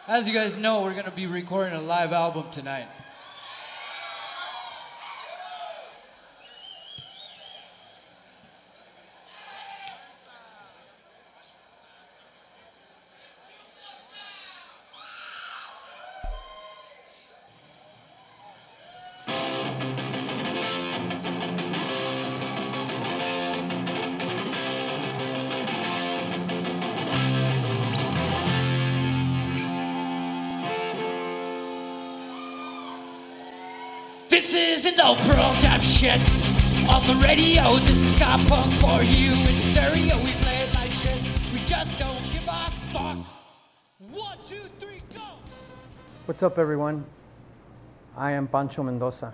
As you guys know, we're gonna be recording a live album tonight. This isn't no program shit on the radio. This is ska punk for you in stereo. We play it like shit. We just don't give a fuck. 1, 2, 3, go. What's up, everyone? I am Raul Mendoza,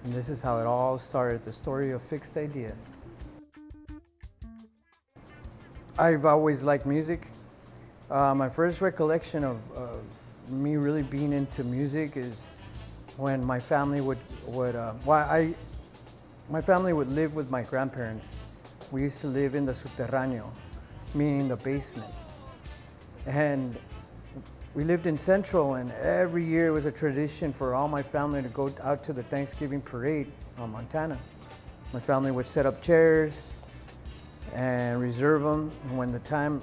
and this is how it all started, the story of Fixed Idea. I've always liked music. My first recollection of me really being into music is when my family would live with my grandparents. We used to live in the subterráneo, meaning the basement. And we lived in Central, and every year it was a tradition for all my family to go out to the Thanksgiving parade on Montana. My family would set up chairs and reserve them. And when the time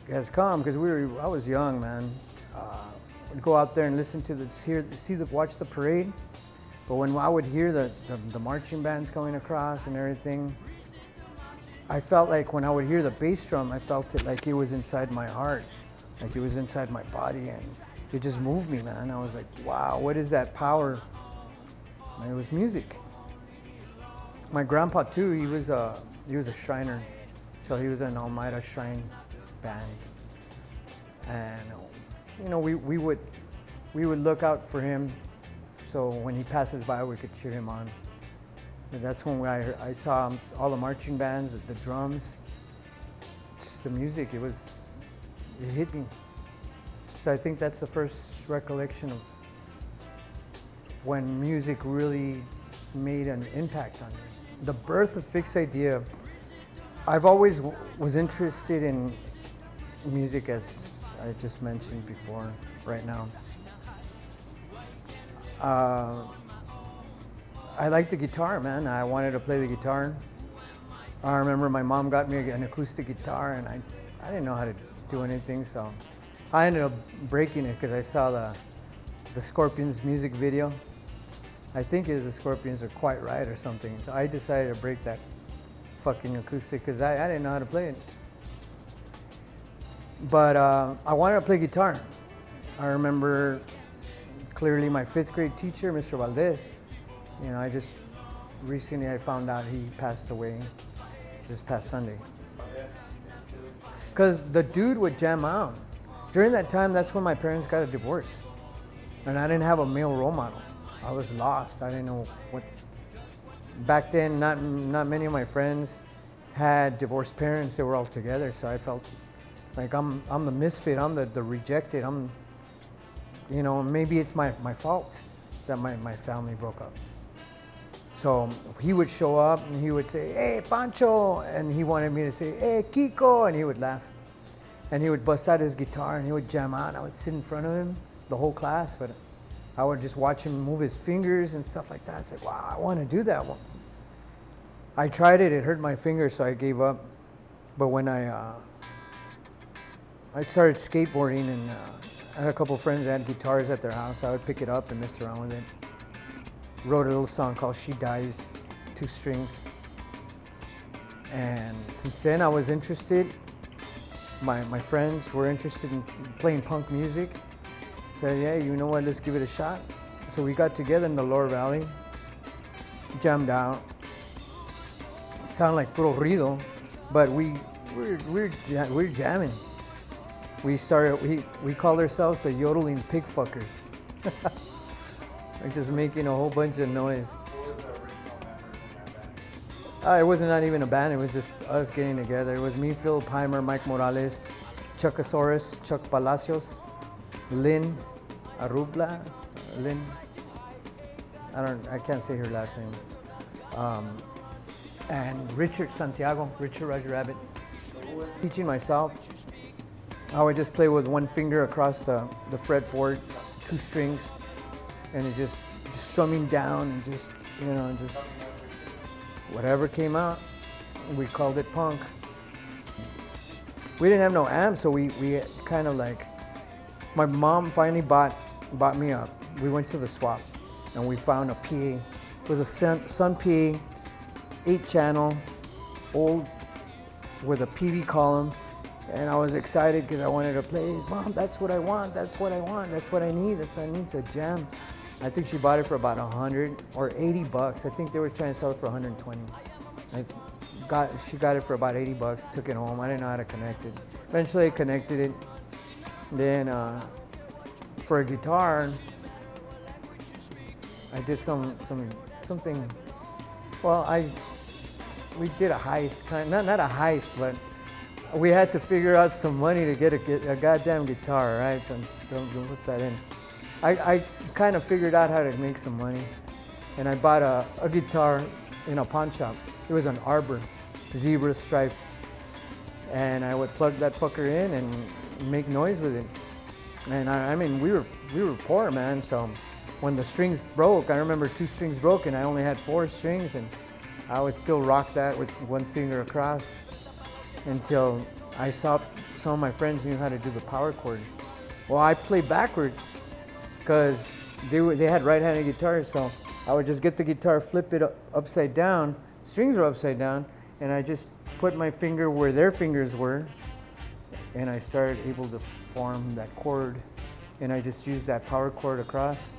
has come, because I was young, man, I'd go out there and listen to watch the parade. But when I would hear the marching bands coming across and everything, I felt like when I would hear the bass drum, I felt it like it was inside my heart, like it was inside my body, and it just moved me, man. I was like, wow, what is that power? And it was music. My grandpa too, he was a Shriner, so he was an Almeida Shrine band, and you know, we would look out for him, so when he passes by, we could cheer him on. And that's when I saw all the marching bands, the drums, just the music. It hit me. So I think that's the first recollection of when music really made an impact on me. The birth of Fixed Idea, I've always was interested in music, as I just mentioned before, right now. I like the guitar, man. I wanted to play the guitar. I remember my mom got me an acoustic guitar, and I didn't know how to do anything, so I ended up breaking it because I saw the Scorpions music video. I think it was the Scorpions, or Quite Right or something. So I decided to break that fucking acoustic because I didn't know how to play it. But I wanted to play guitar. I remember clearly my 5th grade teacher, Mr. Valdez. You know, recently I found out he passed away this past Sunday. Because the dude would jam out. During that time, that's when my parents got a divorce. And I didn't have a male role model. I was lost. I didn't know what. Back then, not many of my friends had divorced parents. They were all together, so I felt like I'm the misfit, I'm the rejected, you know, maybe it's my fault that my family broke up. So he would show up and he would say, "Hey, Pancho," and he wanted me to say, "Hey, Kiko," and he would laugh. And he would bust out his guitar and he would jam out, and I would sit in front of him, the whole class, but I would just watch him move his fingers and stuff like that. It's like, wow, I want to do that one. I tried it, it hurt my fingers, so I gave up. But when I started skateboarding, and I had a couple friends that had guitars at their house. I would pick it up and mess around with it. Wrote a little song called She Dies, 2 strings. And since then I was interested. My friends were interested in playing punk music. Said, yeah, you know what, let's give it a shot. So we got together in the Lower Valley, jammed out. It sounded like puro ruido, but we're jamming. We called ourselves the yodeling pig fuckers. Like just making a whole bunch of noise. What was the original members in that band? It wasn't not even a band, it was just us getting together. It was me, Philip Heimer, Mike Morales, Chuckosaurus, Chuck Palacios, Lynn Arubla, Lynn, I can't say her last name. And Richard Santiago, Richard Roger Rabbit. Teaching myself. I would just play with one finger across the fretboard, 2 strings, and it just strumming down and just whatever came out. We called it punk. We didn't have no amp, so we kind of like, my mom finally bought me a, we went to the swap and we found a PA. It was a Sun PA, 8-channel, old, with a PV column. And I was excited because I wanted to play. Mom, that's what I want, that's what I want, that's what I need to jam. I think she bought it for about 100 or 80 bucks. I think they were trying to sell it for 120. She got it for about 80 bucks, took it home. I didn't know how to connect it. Eventually I connected it. Then for a guitar, I did something, well, we did a heist, not a heist, but we had to figure out some money to get a goddamn guitar, right? So don't put that in. I kind of figured out how to make some money, and I bought a guitar in a pawn shop. It was an Arbor, zebra striped, and I would plug that fucker in and make noise with it. And I mean, we were poor, man. So when the strings broke, I remember 2 strings broke, and I only had 4 strings, and I would still rock that with one finger across until I saw some of my friends knew how to do the power chord. Well, I played backwards because they had right-handed guitars, so I would just get the guitar, flip it upside down, strings were upside down, and I just put my finger where their fingers were, and I started able to form that chord, and I just used that power chord across.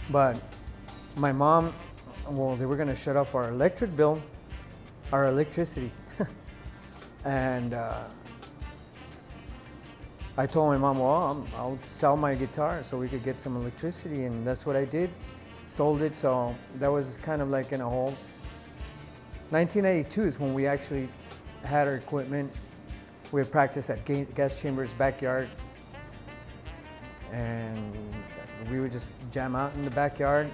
But my mom, well, they were gonna shut off our electric bill, our electricity. And I told my mom, well, I'll sell my guitar so we could get some electricity, and that's what I did. Sold it, so that was kind of like in a hole. 1992 is when we actually had our equipment. We would practice at Gas Chamber's backyard, and we would just jam out in the backyard.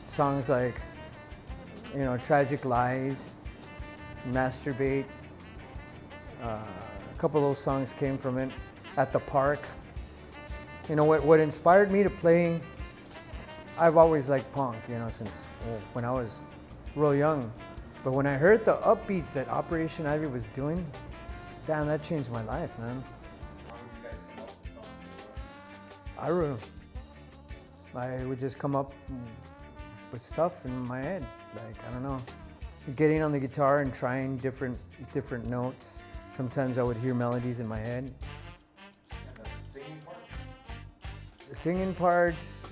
Songs like, Tragic Lies, Masturbate. A couple of those songs came from it. At the park. What inspired me to playing, I've always liked punk, since when I was real young. But when I heard the upbeats that Operation Ivy was doing, damn, that changed my life, man. I don't know. I would just come up with stuff in my head, like, I don't know. Getting on the guitar and trying different notes. Sometimes I would hear melodies in my head. And the singing part? The singing parts,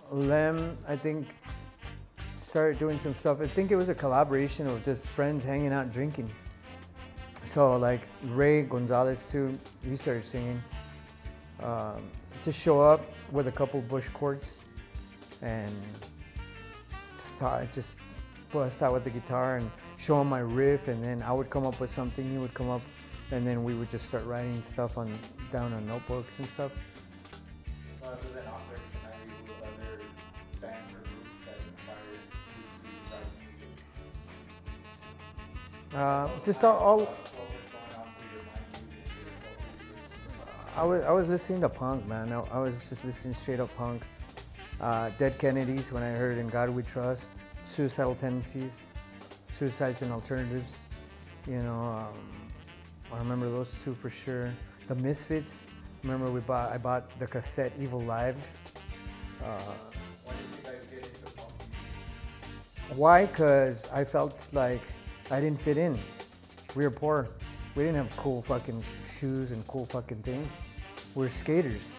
Lem, I think, started doing some stuff. I think it was a collaboration of just friends hanging out drinking. So like Ray Gonzalez too, he started singing. Just show up with a couple bush chords and just bust out with the guitar and show him my riff, and then I would come up with something, he would come up, and then we would just start writing stuff down on notebooks and stuff. Other than Operation Ivy, what other bands or groups that inspired you to write music? Just all What was going on through your mind? I was listening to punk, man. I was just listening straight up punk. Dead Kennedys, when I heard In God We Trust. Suicidal Tendencies, Suicides and Alternatives. I remember those 2 for sure. The Misfits. Remember I bought the cassette Evil Live. Why did you guys get into punk music? Why? Because I felt like I didn't fit in. We were poor. We didn't have cool fucking shoes and cool fucking things. We were skaters.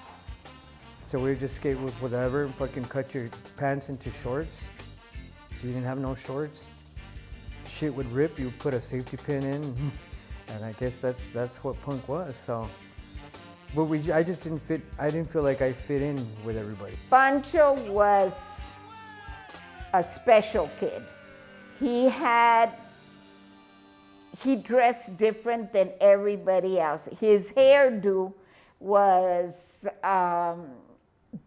So we would just skate with whatever and fucking cut your pants into shorts. You didn't have no shorts. Shit would rip, you put a safety pin in, and I guess that's what punk was. So, but I just didn't fit. I didn't feel like I fit in with everybody. Pancho was a special kid. He dressed different than everybody else. His hairdo was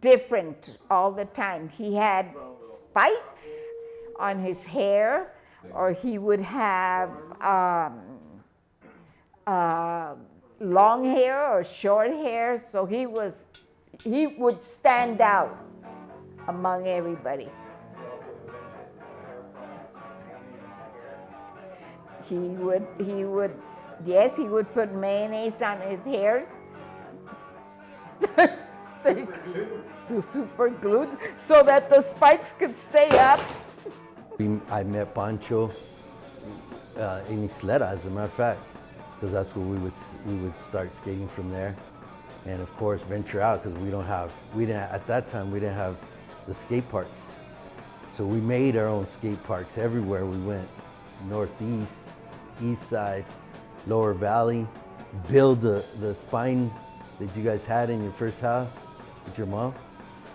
different all the time. He had spikes on his hair, or he would have long hair or short hair, so he would stand out among everybody. He also invented hair products, mayonnaise in the hair. Yes, he would put mayonnaise on his hair. Super glued, so that the spikes could stay up. I met Pancho in Isleta, as a matter of fact, because that's where we would start skating from there, and of course venture out because at that time we didn't have the skate parks, so we made our own skate parks everywhere we went, northeast, east side, lower valley, build the spine that you guys had in your first house with your mom.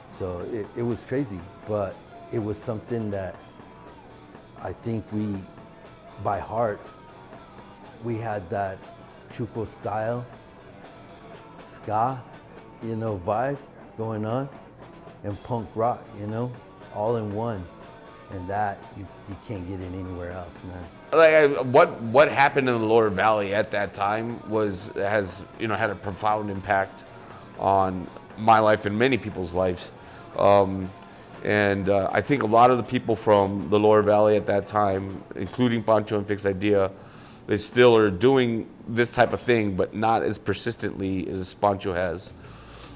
So it was crazy, but it was something that I think by heart, we had that Chuco style, ska, vibe going on, and punk rock, all in one. And that, you can't get it anywhere else, man. What happened in the lower valley at that time has had a profound impact on my life and many people's lives. I think a lot of the people from the lower valley at that time, including Pancho and Fixed Idea, they still are doing this type of thing, but not as persistently as Pancho has.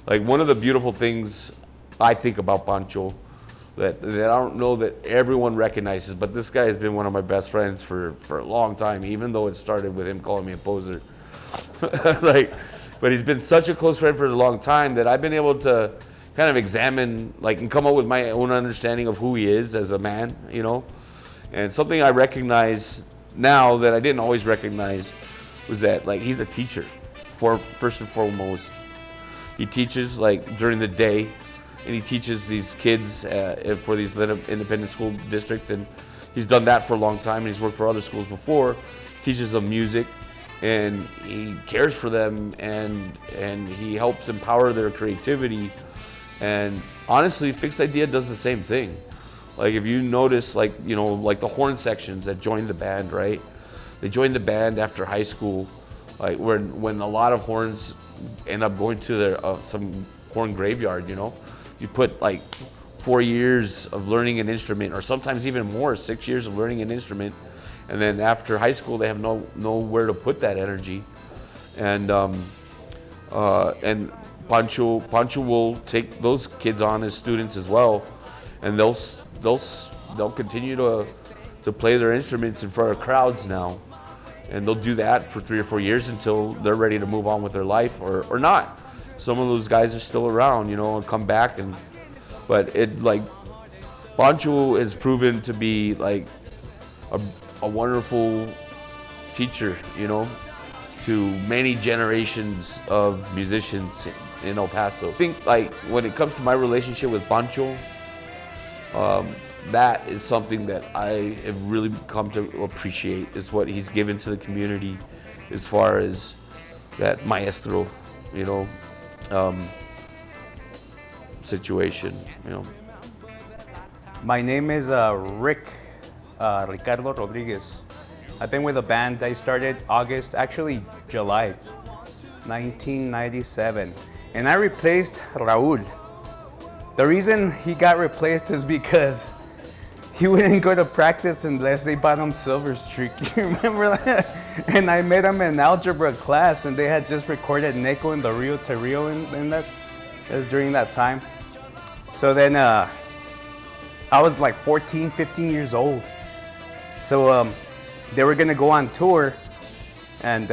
Like, one of the beautiful things I think about Pancho that I don't know that everyone recognizes, but this guy has been one of my best friends for a long time, even though it started with him calling me a poser. But he's been such a close friend for a long time that I've been able to kind of examine, and come up with my own understanding of who he is as a man, And something I recognize now that I didn't always recognize was that, he's a teacher, first and foremost. He teaches, during the day, and he teaches these kids for these independent school district, and he's done that for a long time, and he's worked for other schools before, teaches them music, and he cares for them, and he helps empower their creativity. And honestly, Fixed Idea does the same thing. If you notice, the horn sections that joined the band, right? They joined the band after high school, when a lot of horns end up going to some horn graveyard, You put 4 years of learning an instrument, or sometimes even more, 6 years of learning an instrument, and then after high school they have nowhere to put that energy. And Pancho will take those kids on as students as well, and they'll continue to play their instruments in front of crowds now, and they'll do that for 3 or 4 years until they're ready to move on with their life, or not. Some of those guys are still around, and come back, but Pancho has proven to be a wonderful teacher, to many generations of musicians in El Paso. I think when it comes to my relationship with Pancho, that is something that I have really come to appreciate, is what he's given to the community as far as that maestro, situation, My name is Ricardo Rodriguez. I've been with the band. I started July 1997, and I replaced Raul. The reason he got replaced is because he wouldn't go to practice unless they bought him Silver Streak. You remember that? And I met him in algebra class, and they had just recorded Neko and the Rio to Rio in that. It was during that time. So then I was 14, 15 years old. So they were gonna go on tour, and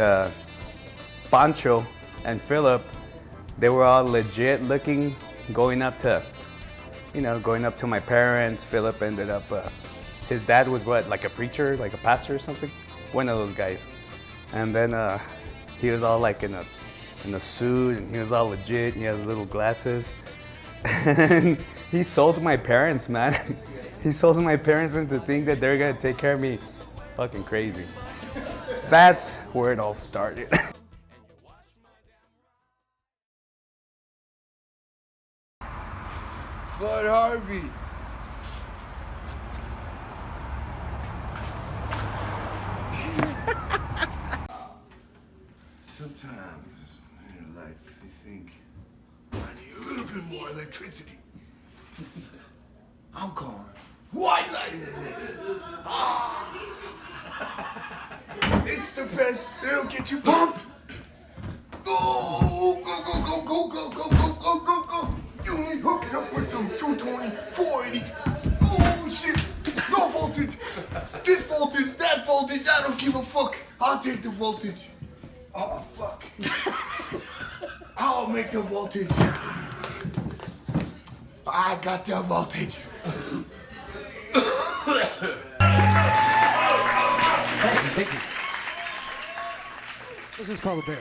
Pancho and Philip, they were all legit looking, going up to my parents. Philip ended up, his dad was a preacher, a pastor or something, one of those guys. And then he was all in a suit, and he was all legit, and he has little glasses. And he sold my parents, man. He sold my parents into thinking that they're gonna take care of me. Fucking crazy. That's where it all started. Fud Harvey. Sometimes in your life you think, I need a little bit more electricity. I'm calling white lightning. Ah! It's the best. It'll get you pumped. Go, go, go, go, go, go, go, go, go, go, go. You need hook it up with some 220, 480. Oh shit. No voltage. This voltage, that voltage, I don't give a fuck. I'll take the voltage. Oh fuck. I'll make the voltage. I got the voltage. Thank you. This is called a bear.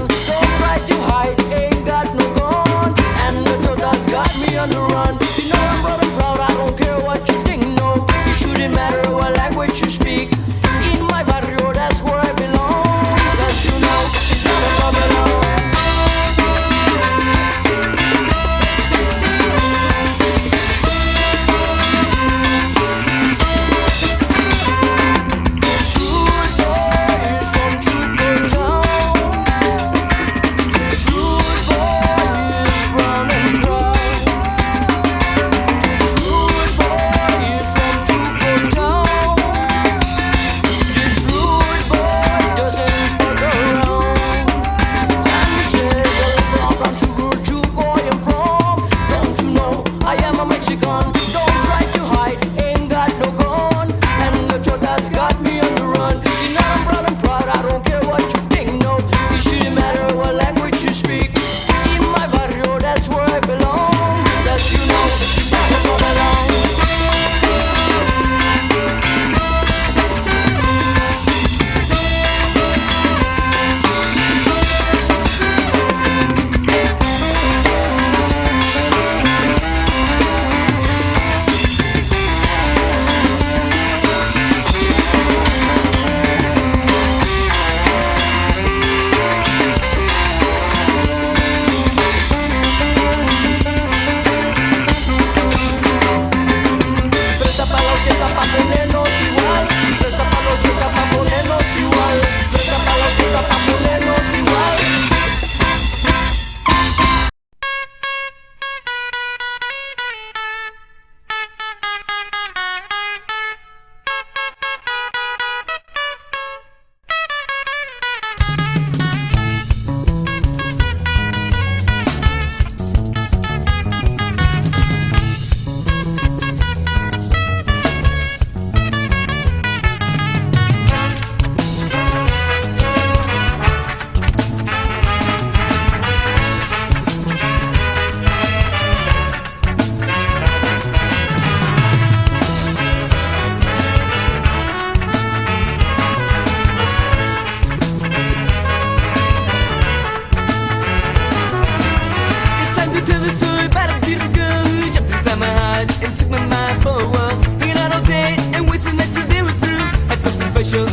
Don't try to hide, ain't got no gun. And the truth has got me on the run. You know I'm proud and proud, I don't care what you think, no. It shouldn't matter what language you speak. In my barrio, that's where I belong. Cause you know, it's not a problem.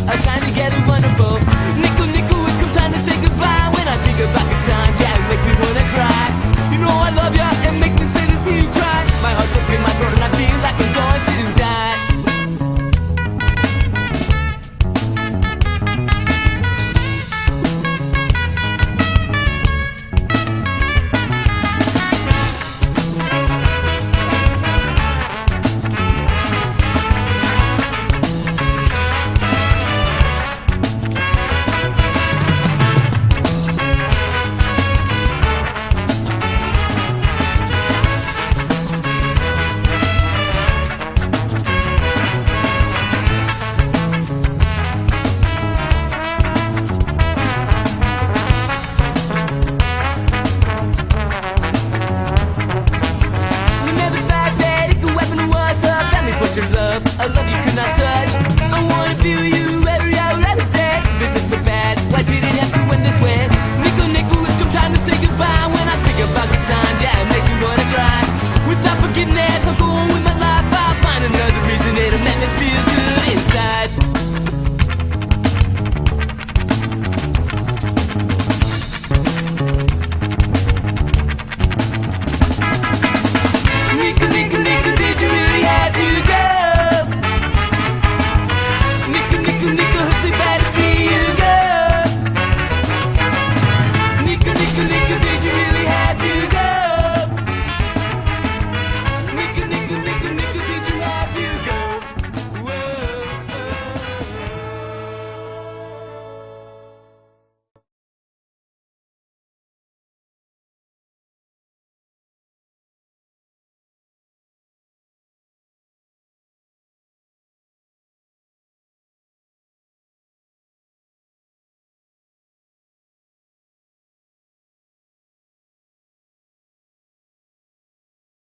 A